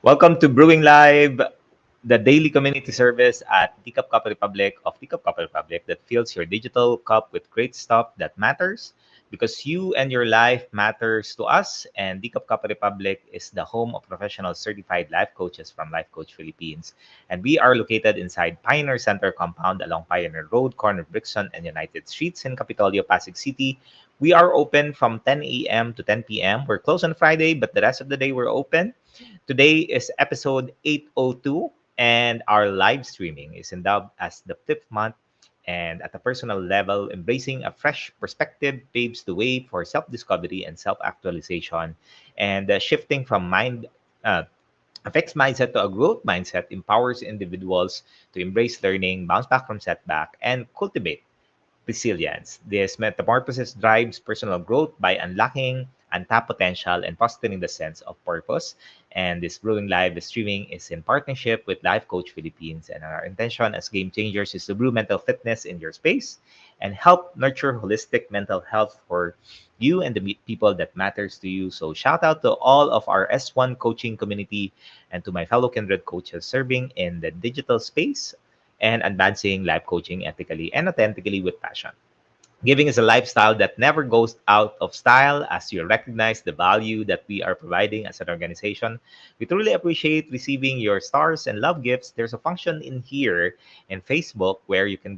Welcome to Brewing Live, the daily community service at Teacup Cup Republic of Teacup Cup Republic that fills your digital cup with great stuff that matters because you and your life matters to us. And Teacup Cup Republic is the home of professional certified life coaches from Life Coach Philippines. And we are located inside Pioneer Center compound along Pioneer Road, corner of Brixton and United Streets in Capitolio, Pasig City. We are open from 10 a.m. to 10 p.m. We're closed on Friday, but the rest of the day we're open. Today is episode 802, and our live streaming is endowed as the fifth month. And at a personal level, embracing a fresh perspective paves the way for self discovery and self actualization. And shifting from uh, a fixed mindset to a growth mindset empowers individuals to embrace learning, bounce back from setback, and cultivate resilience. This metamorphosis drives personal growth by unlocking untapped potential and fostering the sense of purpose. And this Brewing Live streaming is in partnership with Life Coach Philippines. And our intention as game changers is to brew mental fitness in your space and help nurture holistic mental health for you and the people that matters to you. So shout out to all of our S1 coaching community and to my fellow kindred coaches serving in the digital space and advancing life coaching ethically and authentically with passion. Giving is a lifestyle that never goes out of style as you recognize the value that we are providing as an organization. We truly appreciate receiving your stars and love gifts. There's a function in here in Facebook where you can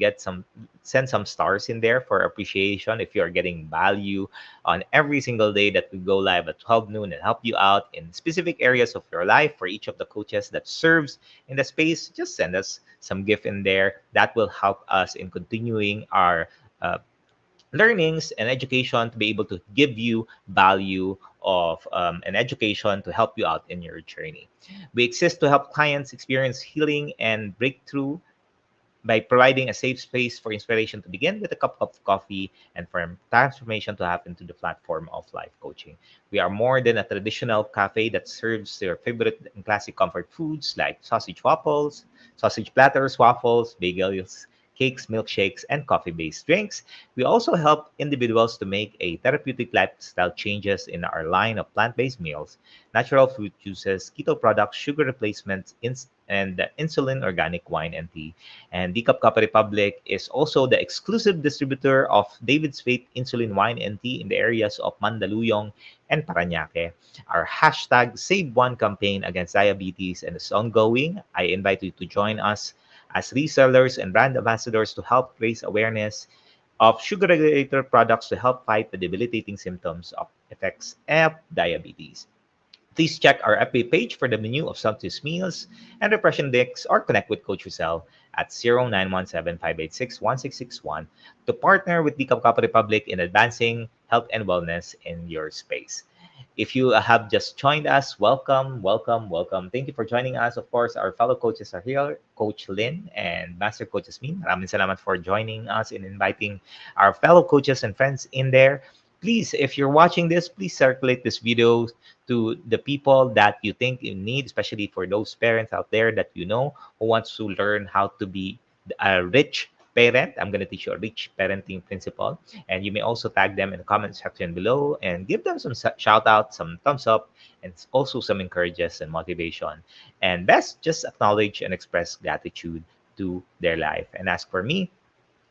send some stars in there for appreciation if you are getting value on every single day that we go live at 12 noon and help you out in specific areas of your life for each of the coaches that serves in the space. Just send us some gift in there that will help us in continuing our uh, learnings and education to be able to give you value of an education to help you out in your journey. We exist to help clients experience healing and breakthrough by providing a safe space for inspiration to begin with a cup of coffee and for transformation to happen to the platform of life coaching. We are more than a traditional cafe that serves your favorite and classic comfort foods like sausage waffles, sausage platters, waffles, bagels, cakes, milkshakes, and coffee-based drinks. We also help individuals to make a therapeutic lifestyle changes in our line of plant-based meals, natural fruit juices, keto products, sugar replacements, and insulin organic wine and tea. And Decaf Coffee Republic is also the exclusive distributor of David's Faith Insulin Wine and Tea in the areas of Mandaluyong and Parañaque. Our hashtag Save One campaign against diabetes and is ongoing. I invite you to join us as resellers and brand ambassadors to help raise awareness of sugar regulator products to help fight the debilitating symptoms of effects of diabetes. Please check our FB page for the menu of sumptuous meals and refreshing decks or connect with Coach Rezzhel at 0917-586-1661 to partner with the Kapkapa Republic in advancing health and wellness in your space. If you have just joined us, welcome, welcome, welcome. Thank you for joining us. Of course, our fellow coaches are here, Coach Lynn and Master Coach Asmin. Maraming salamat for joining us and inviting our fellow coaches and friends in there. Please, if you're watching this, please circulate this video to the people that you think you need, especially for those parents out there that you know who wants to learn how to be a rich parent. I'm going to teach you a rich parenting principle. And you may also tag them in the comment section below and give them some shout out, some thumbs up, and also some encourages and motivation. And best, just acknowledge and express gratitude to their life. And as for me,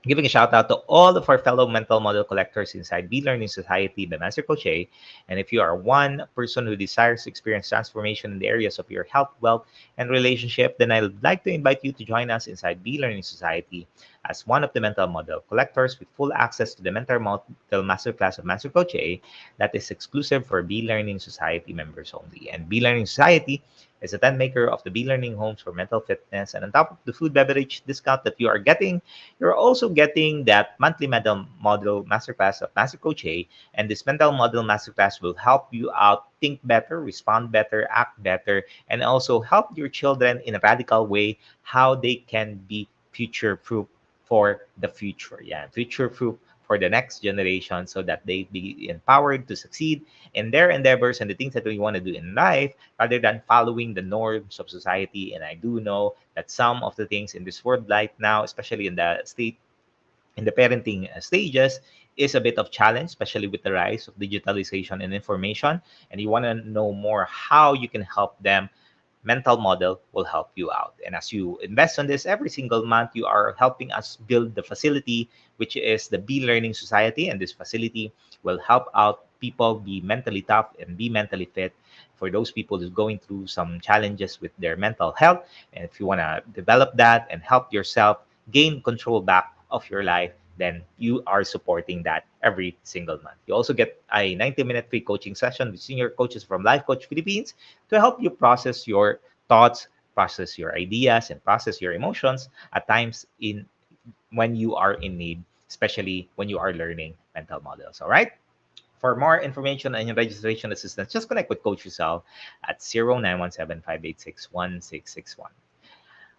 giving a shout out to all of our fellow mental model collectors inside Be Learning Society by Master Coach A. And if you are one person who desires to experience transformation in the areas of your health, wealth, and relationship, then I'd like to invite you to join us inside Be Learning Society as one of the mental model collectors with full access to the mental model masterclass of Master Coach A that is exclusive for Be Learning Society members only. And Be Learning Society is a tent maker of the Be Learning Homes for Mental Fitness. And on top of the food beverage discount that you are getting, you're also getting that monthly mental model masterclass of Master Coach A. And this mental model masterclass will help you out think better, respond better, act better, and also help your children in a radical way how they can be future proof for the future. Yeah, future proof for the next generation so that they be empowered to succeed in their endeavors and the things that we want to do in life rather than following the norms of society. And I do know that some of the things in this world right now, especially in the parenting stages, is a bit of challenge, especially with the rise of digitalization and information. And you want to know more how you can help them mental model will help you out. And as you invest on this every single month, you are helping us build the facility, which is the Be Learning Society. And this facility will help out people be mentally tough and be mentally fit for those people who's going through some challenges with their mental health. And if you want to develop that and help yourself gain control back of your life, then you are supporting that every single month. You also get a 90-minute free coaching session with senior coaches from Life Coach Philippines to help you process your thoughts, process your ideas, and process your emotions at times in when you are in need, especially when you are learning mental models. All right. For more information and registration assistance, just connect with Coach Rezzhel at 0917-586-1661.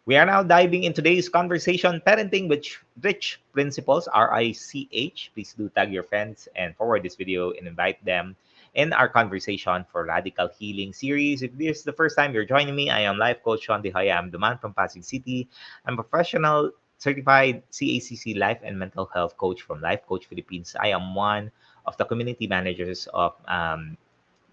We are now diving in today's conversation, parenting with rich principles, RICH. Please do tag your friends and forward this video and invite them in our conversation for Radical Healing series. If this is the first time you're joining me, I am Life Coach Shaun. I'm the man from Pasig City. I'm a professional certified CACC life and mental health coach from Life Coach Philippines. I am one of the community managers of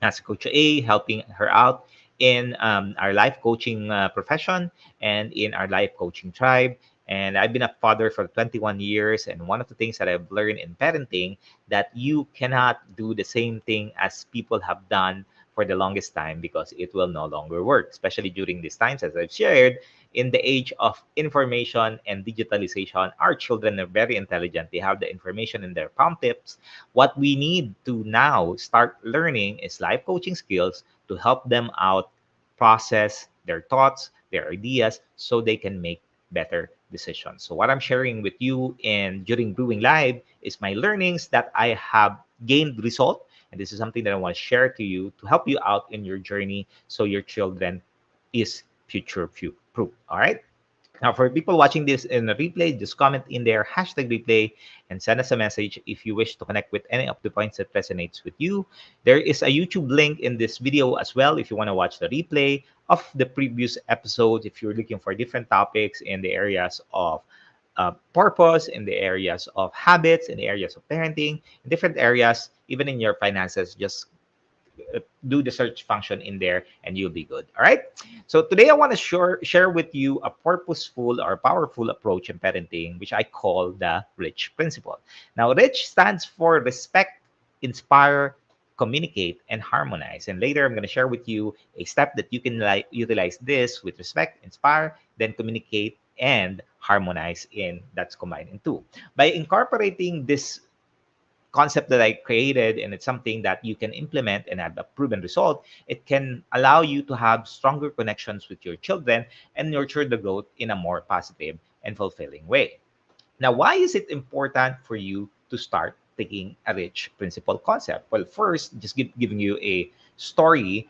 as Coach A, helping her out in our life coaching profession and in our life coaching tribe. And I've been a father for 21 years. And one of the things that I've learned in parenting that you cannot do the same thing as people have done for the longest time because it will no longer work, especially during these times, as I've shared. In the age of information and digitalization, our children are very intelligent. They have the information in their palm tips. What we need to now start learning is life coaching skills to help them out process their thoughts, their ideas, so they can make better decisions. So what I'm sharing with you in during Brewing Live is my learnings that I have gained result. And this is something that I want to share to you to help you out in your journey so your children is future proof. All right. Now, for people watching this in a replay, just comment in there #replay and send us a message if you wish to connect with any of the points that resonates with you. There is a YouTube link in this video as well if you want to watch the replay of the previous episodes. If you're looking for different topics in the areas of purpose, in the areas of habits, in the areas of parenting, in different areas, even in your finances, just do the search function in there and you'll be good. All right. So today I want to share with you a purposeful or powerful approach in parenting, which I call the RICH principle. Now, RICH stands for respect, inspire, communicate, and harmonize. And later I'm going to share with you a step that you can utilize this with respect, inspire, then communicate, and harmonize in that's combined in two. By incorporating this concept that I created, and it's something that you can implement and have a proven result, it can allow you to have stronger connections with your children and nurture the growth in a more positive and fulfilling way. Now, why is it important for you to start taking a rich principle concept? Well, first, just giving you a story.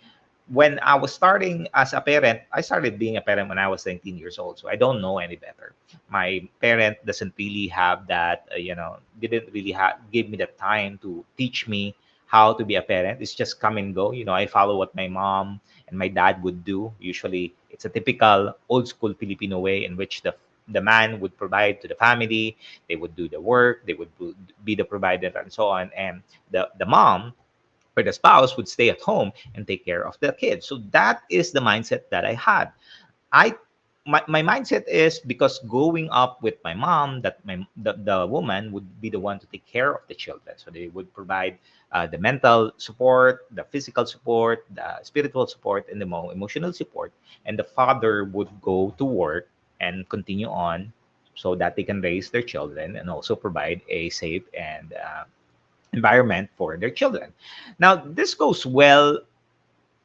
When I was starting as a parent, I started being a parent when I was 19 years old. So I don't know any better. My parent doesn't really have that, didn't really give me the time to teach me how to be a parent. It's just come and go. I follow what my mom and my dad would do. Usually, it's a typical old school Filipino way in which the man would provide to the family, they would do the work, they would be the provider, and so on. And the mom or the spouse would stay at home and take care of the kids. So that is the mindset that I had. I my mindset is because growing up with my mom, that the woman would be the one to take care of the children. So they would provide the mental support, the physical support, the spiritual support, and the emotional support. And the father would go to work and continue on so that they can raise their children and also provide a safe and environment for their children. Now, this goes well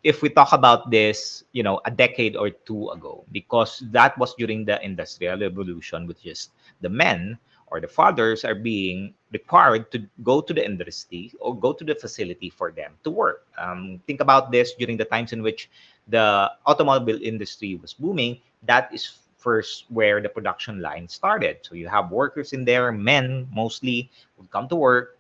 if we talk about this, a decade or two ago, because that was during the Industrial Revolution, which is the men or the fathers are being required to go to the industry or go to the facility for them to work. Think about this during the times in which the automobile industry was booming. That is first where the production line started. So you have workers in there, men mostly, would come to work,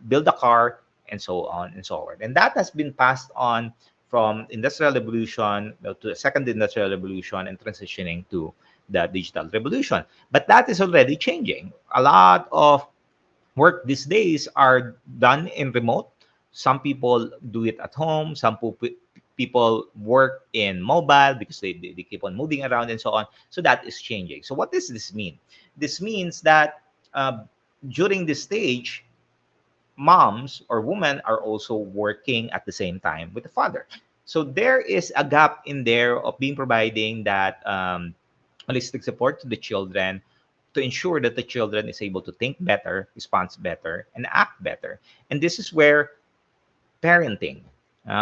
build a car, and so on and so on. And that has been passed on from industrial revolution to the second industrial revolution and transitioning to the digital revolution. But that is already changing. A lot of work these days are done in remote. Some people do it at home. Some people work in mobile because they keep on moving around and so on. So that is changing. So what does this mean? This means that uh, during this stage, moms or women are also working at the same time with the father. So there is a gap in there of being providing that holistic support to the children to ensure that the children is able to think better, respond better, and act better. And this is where parenting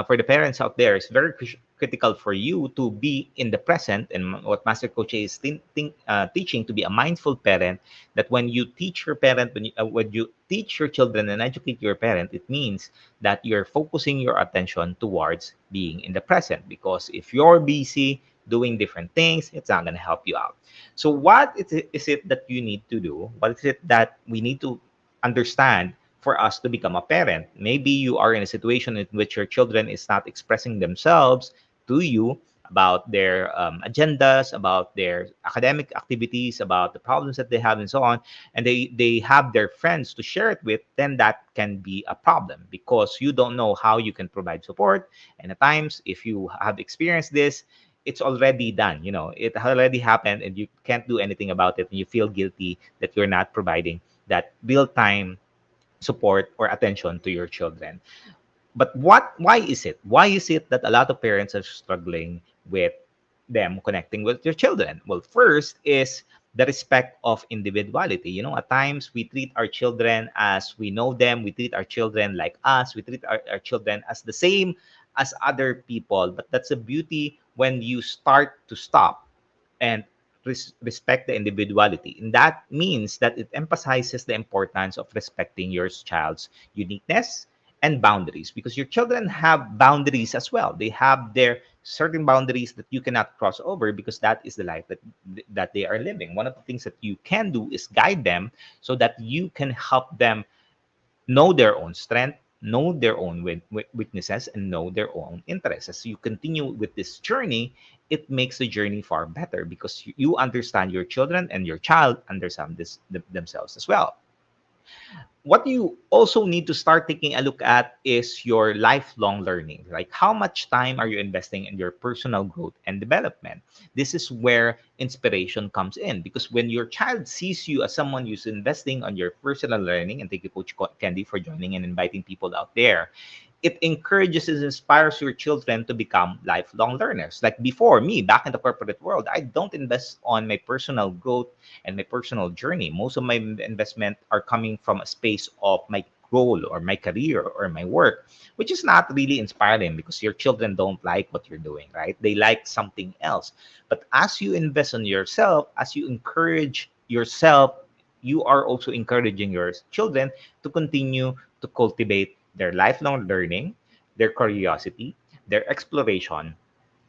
for the parents out there is very critical for you to be in the present, and what master coach is teaching to be a mindful parent, that when you teach your parent, when you teach your children and educate your parent, it means that you're focusing your attention towards being in the present, because if you're busy doing different things, it's not going to help you out. So what is it that you need to do? What is it that we need to understand for us to become a parent? Maybe you are in a situation in which your children is not expressing themselves to you about their agendas, about their academic activities, about the problems that they have, and so on, and they have their friends to share it with. Then that can be a problem because you don't know how you can provide support. And at times, if you have experienced this, it's already done. You know, it already happened, and you can't do anything about it, and you feel guilty that you're not providing that real time support or attention to your children. But why is it? Why is it that a lot of parents are struggling with them connecting with their children? Well, first is the respect of individuality. You know, at times we treat our children as we know them, we treat our children like us, we treat our children as the same as other people. But that's a beauty when you start to stop and respect the individuality. And that means that it emphasizes the importance of respecting your child's uniqueness and boundaries, because your children have boundaries as well. They have their certain boundaries that you cannot cross over, because that is the life that they are living. One of the things that you can do is guide them so that you can help them know their own strength, know their own weaknesses, and know their own interests. As you continue with this journey, it makes the journey far better because you understand your children and your child understand themselves as well. What you also need to start taking a look at is your lifelong learning. Like, how much time are you investing in your personal growth and development? This is where inspiration comes in, because when your child sees you as someone who's investing on your personal learning, and thank you, Coach Candy, for joining and inviting people out there, it encourages and inspires your children to become lifelong learners. Like before, me back in the corporate world, I don't invest on my personal growth and my personal journey. Most of my investment are coming from a space of my goal or my career or my work, which is not really inspiring because your children don't like what you're doing, right? They like something else. But as you invest on yourself, as you encourage yourself, you are also encouraging your children to continue to cultivate their lifelong learning, their curiosity, their exploration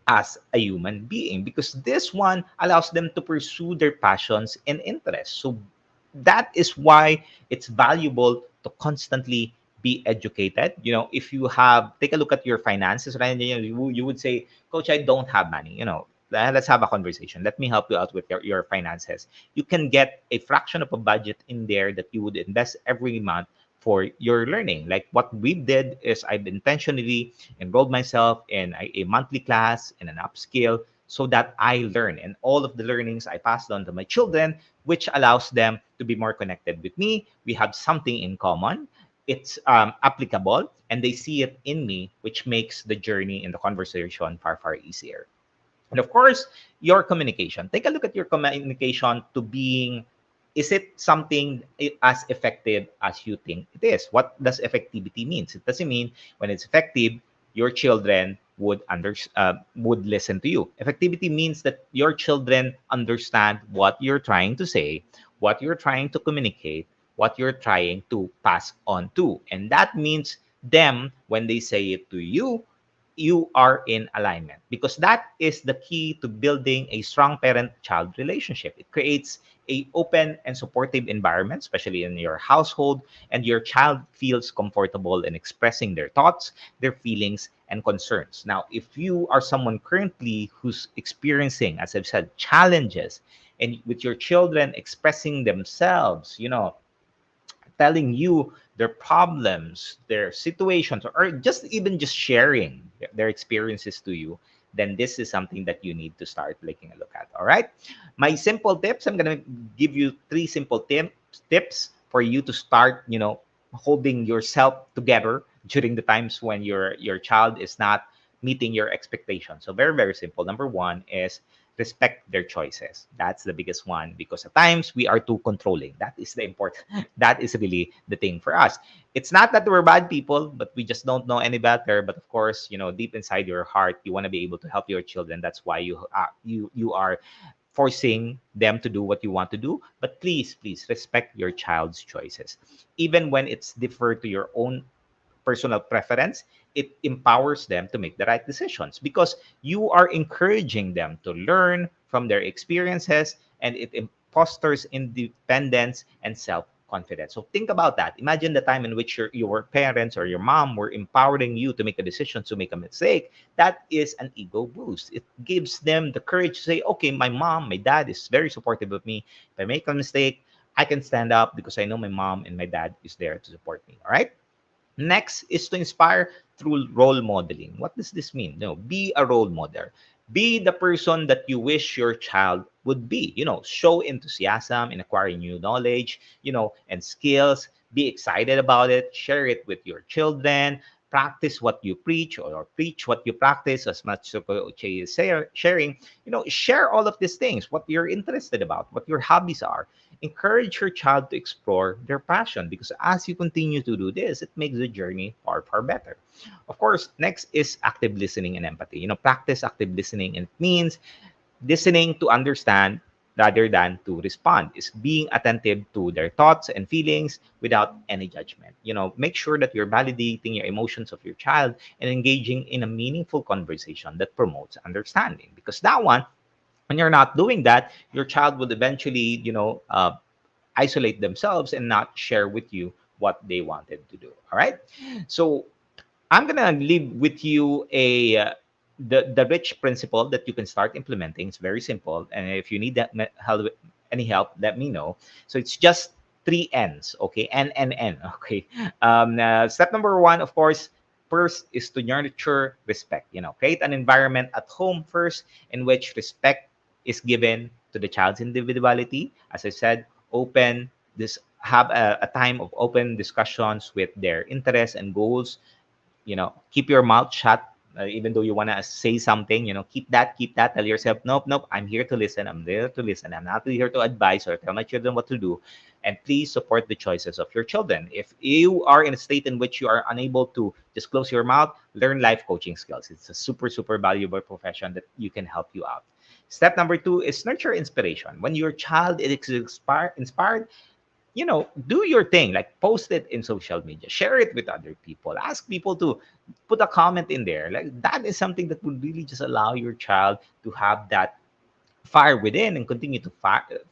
as a human being, because this one allows them to pursue their passions and interests. So that is why it's valuable to constantly be educated. You know, if you have, take a look at your finances, right? You would say, Coach, I don't have money. You know, let's have a conversation. Let me help you out with your finances. You can get a fraction of a budget in there that you would invest every month for your learning. Like what we did is I've intentionally enrolled myself in a monthly class and an upskill so that I learn. And all of the learnings I passed on to my children, which allows them to be more connected with me. We have something in common. It's applicable, and they see it in me, which makes the journey in the conversation far, far easier. And of course, your communication. Take a look at your communication to being, is it something as effective as you think it is? What does effectivity means? It doesn't mean when it's effective, your children would listen to you. Effectivity means that your children understand what you're trying to say, what you're trying to communicate, what you're trying to pass on to. And that means them, when they say it to you, you are in alignment, because that is the key to building a strong parent-child relationship. It creates a open and supportive environment, especially in your household, and your child feels comfortable in expressing their thoughts, their feelings, and concerns. Now, if you are someone currently who's experiencing, as I've said, challenges, and with your children expressing themselves, you know, telling you their problems, their situations, or just even just sharing their experiences to you, then this is something that you need to start taking a look at. All right. My simple tips, I'm gonna give you three simple tips for you to start, holding yourself together during the times when your child is not meeting your expectations. So very, very simple. Number one is respect their choices. That's the biggest one, because at times we are too controlling. That is the important. That is really the thing for us. It's not that we're bad people, but we just don't know any better. But of course, deep inside your heart, you want to be able to help your children. That's why you are forcing them to do what you want to do. But please, please respect your child's choices, even when it's differ to your own personal preference. It empowers them to make the right decisions because you are encouraging them to learn from their experiences, and it fosters independence and self-confidence. So think about that. Imagine the time in which your parents or your mom were empowering you to make a decision, to make a mistake. That is an ego boost. It gives them the courage to say, okay, my mom, my dad is very supportive of me. If I make a mistake, I can stand up because I know my mom and my dad is there to support me. All right. Next is to inspire through role modeling. What does this mean? Be a role model. Be the person that you wish your child would be. Show enthusiasm in acquiring new knowledge, and skills. Be excited about it. Share it with your children. Practice what you preach, or preach what you practice, as much as Che is sharing. Share all of these things, what you're interested about, what your hobbies are. Encourage your child to explore their passion, because as you continue to do this, it makes the journey far, far better. Of course, next is active listening and empathy. Practice active listening, and it means listening to understand rather than to respond, is being attentive to their thoughts and feelings without any judgment. Make sure that you're validating your emotions of your child and engaging in a meaningful conversation that promotes understanding, because that one, when you're not doing that, your child will eventually, isolate themselves and not share with you what they wanted to do. All right. So I'm gonna leave with you the rich principle that you can start implementing. It's very simple, and if you need help, any help, let me know. So it's just three N's, okay? N. Okay. Step number one, of course, first is to nurture respect. Create an environment at home first in which respect is given to the child's individuality. As I said, open this have a time of open discussions with their interests and goals. Keep your mouth shut, even though you want to say something. Keep that, tell yourself, nope, nope, I'm here to listen, I'm there to listen, I'm not here to advise or tell my children what to do. And please support the choices of your children. If you are in a state in which you are unable to just close your mouth, learn life coaching skills. It's a super, super valuable profession that you can help you out. Step number two is nurture inspiration. When your child is inspired, do your thing, like post it in social media, share it with other people, ask people to put a comment in there. Like, that is something that would really just allow your child to have that fire within and continue to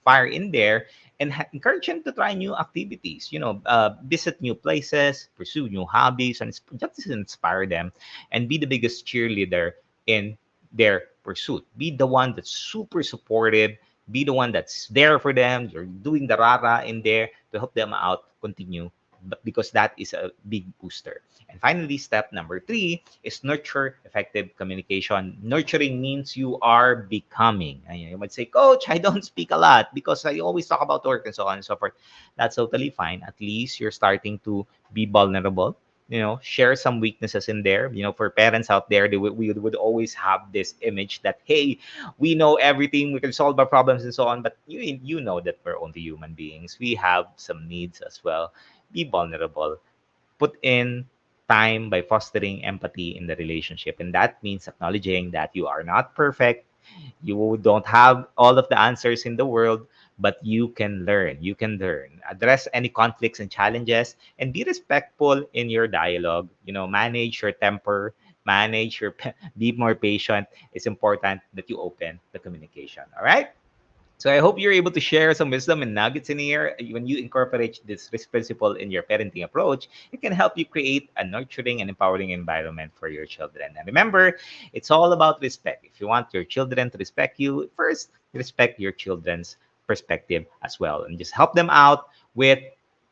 fire in there, and encourage him to try new activities, visit new places, pursue new hobbies, and just inspire them, and be the biggest cheerleader in their pursuit. Be the one that's super supportive, be the one that's there for them. You're doing the rara in there to help them out continue, but because that is a big booster. And finally, step number three is nurture effective communication. Nurturing means you are becoming. And you might say, Coach, I don't speak a lot because I always talk about work and so on and so forth. That's totally fine. At least you're starting to be vulnerable. Share some weaknesses in there. For parents out there, we would always have this image that, hey, we know everything, we can solve our problems and so on. But you know that we're only human beings. We have some needs as well. Be vulnerable, put in time by fostering empathy in the relationship. And that means acknowledging that you are not perfect. You don't have all of the answers in the world, but you can learn. You can learn. Address any conflicts and challenges, and be respectful in your dialogue. Manage your temper, manage your, be more patient. It's important that you open the communication. All right. So I hope you're able to share some wisdom and nuggets in here. When you incorporate this risk principle in your parenting approach, it can help you create a nurturing and empowering environment for your children. And remember, it's all about respect. If you want your children to respect you, first respect your children's perspective as well, and just help them out with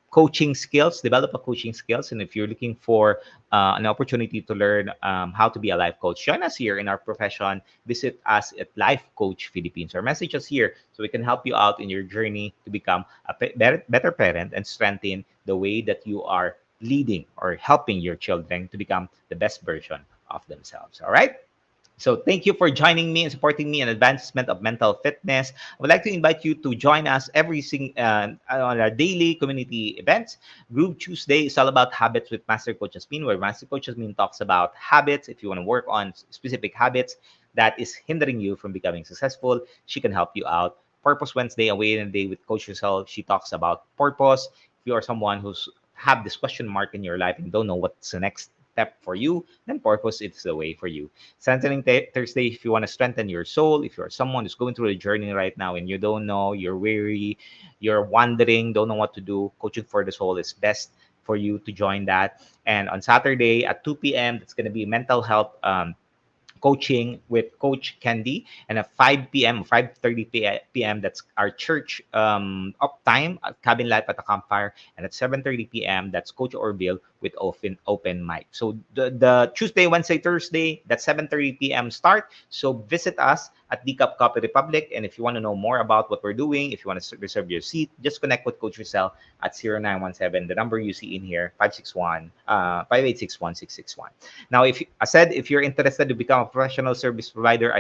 coaching skills, develop a coaching skills. And if you're looking for an opportunity to learn how to be a life coach, join us here in our profession. Visit us at Life Coach Philippines or message us here so we can help you out in your journey to become a better parent and strengthen the way that you are leading or helping your children to become the best version of themselves. All right. So thank you for joining me and supporting me in advancement of mental fitness. I would like to invite you to join us on our daily community events. Group Tuesday is all about habits with Master Coach Jasmine, where Master Coach Jasmine talks about habits. If you want to work on specific habits that is hindering you from becoming successful, she can help you out. Purpose Wednesday, away in a day with Coach Rezzhel. She talks about purpose. If you are someone who's have this question mark in your life and don't know what's the next step for you, then purpose is the way for you. Strengthening Thursday, if you want to strengthen your soul, if you're someone who's going through a journey right now and you don't know, you're weary, you're wondering, don't know what to do, Coaching for the Soul is best for you to join that. And on Saturday at 2 p.m., it's going to be mental health coaching with Coach Candy, and at 5 p.m., 5:30 p.m., that's our church up time, Cabin Life at the Campfire, and at 7:30 p.m., that's Coach Orville with open mic. So the Tuesday, Wednesday, Thursday, that's 7:30 p.m. start. So visit us at DCAP Copy Republic, and if you want to know more about what we're doing, if you want to reserve your seat, just connect with Coach Rezzhel at 0917, the number you see in here, 5861661. Now, if I said, if you're interested to become a professional service provider,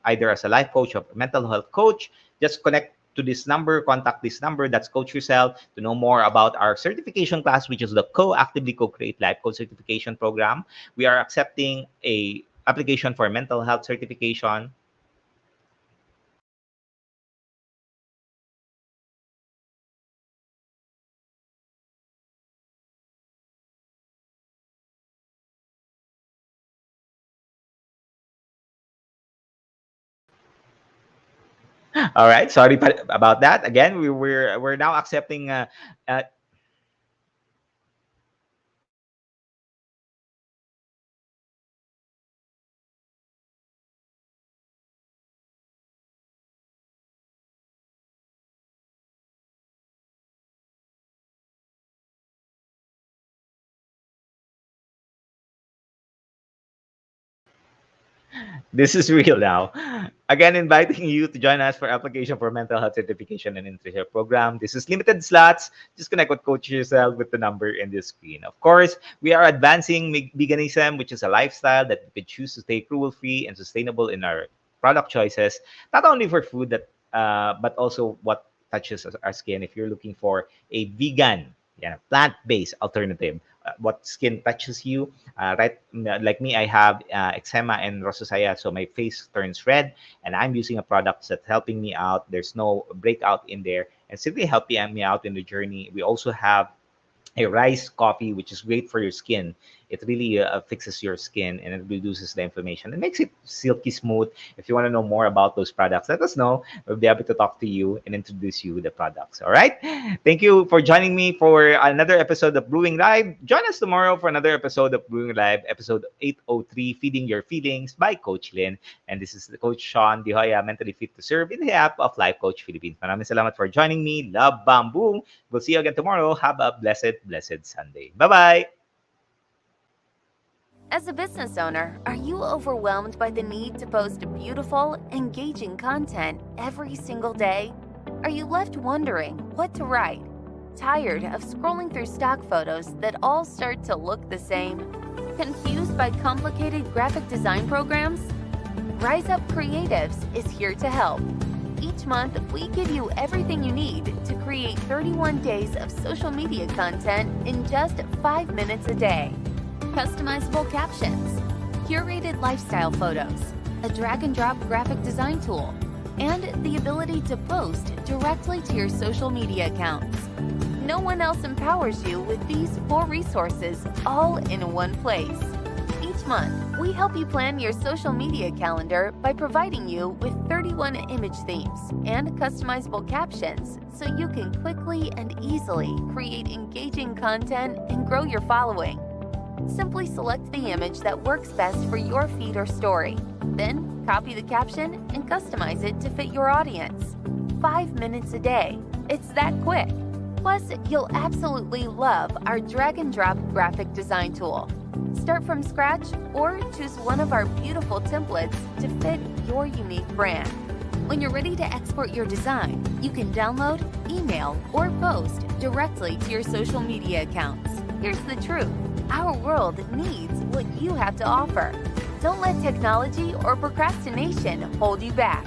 either as a life coach or mental health coach, just connect to this number, contact this number. That's Coach Rezzhel to know more about our certification class, which is the Actively Co-Create Life Coach Certification Program. We are accepting a application for mental health certification. All right, sorry about that. Again, we're now accepting uh, this is real now. Again, inviting you to join us for application for mental health certification and internship program. This is limited slots. Just connect with Coach yourself with the number in the screen. Of course, we are advancing veganism, which is a lifestyle that we could choose to stay cruel-free and sustainable in our product choices, not only for food that, but also what touches our skin. If you're looking for a vegan, plant-based alternative, what skin touches you, right? Like me, I have eczema and rosacea, so my face turns red, and I'm using a product that's helping me out. There's no breakout in there, and simply helping me out in the journey. We also have a rice coffee, which is great for your skin. It really fixes your skin and it reduces the inflammation. It makes it silky smooth. If you want to know more about those products, let us know. We'll be able to talk to you and introduce you the products. All right. Thank you for joining me for another episode of Brewing Live. Join us tomorrow for another episode of Brewing Live, episode 803, Feeding Your Feelings by Coach Lynn. And this is the Coach Shaun, the Joya, mentally fit to serve in the app of Life Coach Philippines. Maraming salamat for joining me. Love, bam, boom. We'll see you again tomorrow. Have a blessed Sunday. Bye-bye. As a business owner, are you overwhelmed by the need to post beautiful, engaging content every single day? Are you left wondering what to write? Tired of scrolling through stock photos that all start to look the same? Confused by complicated graphic design programs? Rise Up Creatives is here to help. Each month, we give you everything you need to create 31 days of social media content in just 5 minutes a day. Customizable captions, curated lifestyle photos, a drag-and-drop graphic design tool, and the ability to post directly to your social media accounts. No one else empowers you with these 4 resources all in one place. Each month, we help you plan your social media calendar by providing you with 31 image themes and customizable captions so you can quickly and easily create engaging content and grow your following. Simply select the image that works best for your feed or story. Then, copy the caption and customize it to fit your audience. 5 minutes a day. It's that quick. Plus, you'll absolutely love our drag and drop graphic design tool. Start from scratch or choose one of our beautiful templates to fit your unique brand. When you're ready to export your design, you can download, email, or post directly to your social media accounts. Here's the truth. Our world needs what you have to offer. Don't let technology or procrastination hold you back.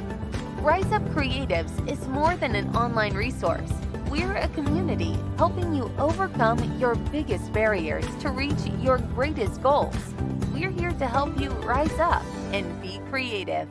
Rise Up Creatives is more than an online resource. We're a community helping you overcome your biggest barriers to reach your greatest goals. We're here to help you rise up and be creative.